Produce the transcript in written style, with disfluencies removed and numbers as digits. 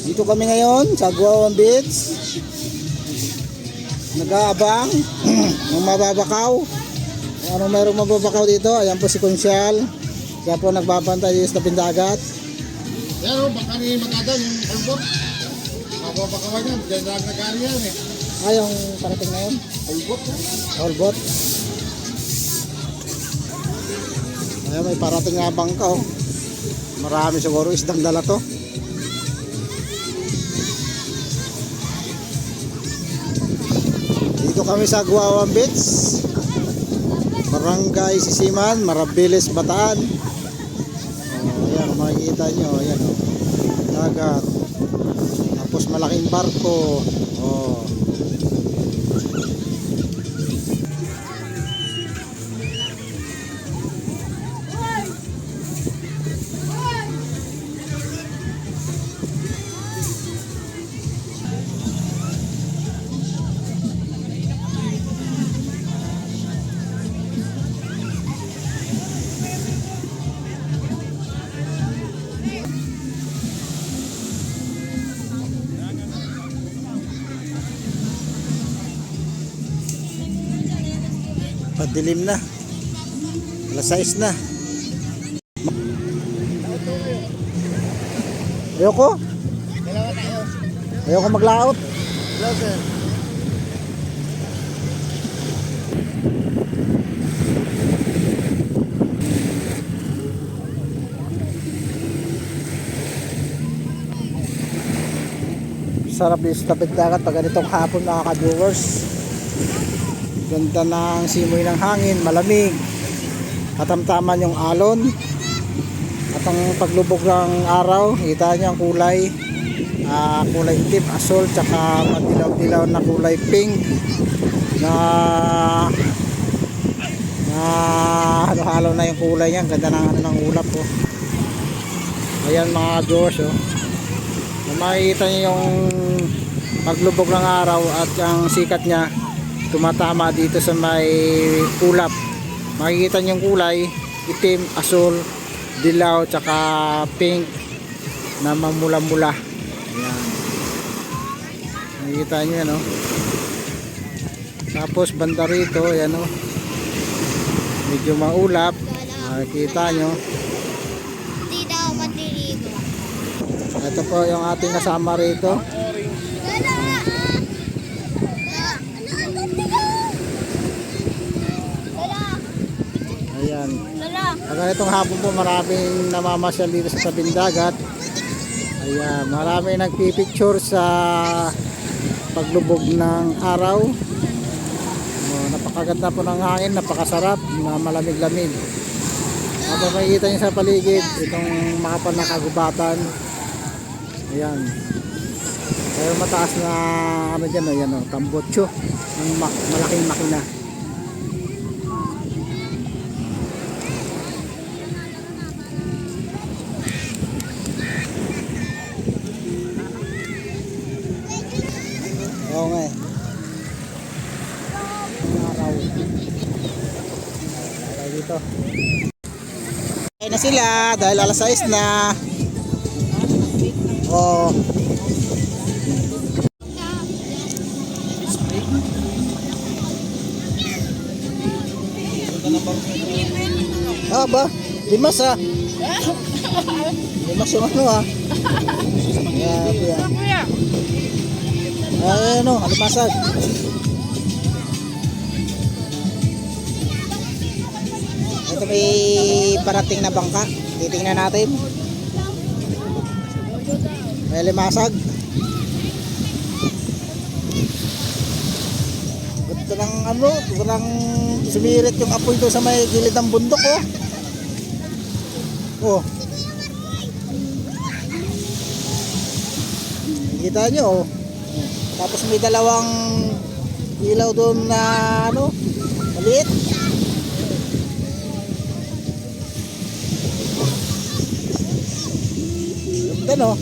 Dito kami ngayon sa Guawan Beach. Nag-aabang ng mababakaw. Kung anong mayroong mababakaw dito, ayan po si Consyal. Kaya po nagbabantay sa tabing dagat. Pero baka ni Magada yung hulbot. Mababakawan yan, dyan lang nag-ari yan eh. Yung parating na yun? Hulbot yan. Hulbot. Ayan, may parating na bangka oh. Marami siguro isdang dala to. Dito kami sa Guawan Beach, Barangay Sisiman, Marabiles, Bataan. Ayan, kung makikita nyo, ayan o, dagat, tapos malaking barko. Padilim na, alas 6 na. Ayoko maglaot. Sarap yung tabing dagat pag ganitong hapon, mga ka-viewers. Ganda ng simoy ng hangin, malamig, katamtaman yung alon, at ang paglubog ng araw, kita nyo ang kulay, kulay itim, asul, tsaka madilaw-dilaw na kulay pink na halo-halo na yung kulay niya. Ganda ng ulap oh. Ayan mga viewers oh. Makikita nyo yung paglubog ng araw at ang sikat niya tumatama dito sa may ulap. Makikita niyo yung kulay itim, asul, dilaw, tsaka pink na mamula-mula. Ayan, makikita niyo yan oh. Tapos banda rito, ayan oh, medyo maulap. Makikita nyo. Ito po yung ating kasama rito. Ayan. Pag itong hapon po, maraming namamasyal dito sa tabing dagat. Ayan, maraming nagpipicture sa paglubog ng araw. Napakaganda po ng hangin, napakasarap, malamig-lamig. Habang makikita nyo sa paligid, itong makapal na kagubatan. Ayan. Pero mataas na ano dyan, ayan o, tambotso ng malaking makina. Oo nga eh. Araw. Araw dito. Ay na sila dahil alas 6 na. Oh. Ah ba? Limas ah. Limas yung ano ah. Yeah, yeah. Ay, ano, alimasag. Ito may parating na bangka. Titingnan natin. May alimasag. Ito lang ano, walang sumirit yung apoy doon sa may gilid ng bundok oh. Oh. Kita nyo oh. Tapos may dalawang ilaw doon na ano, maliit. Ganda no?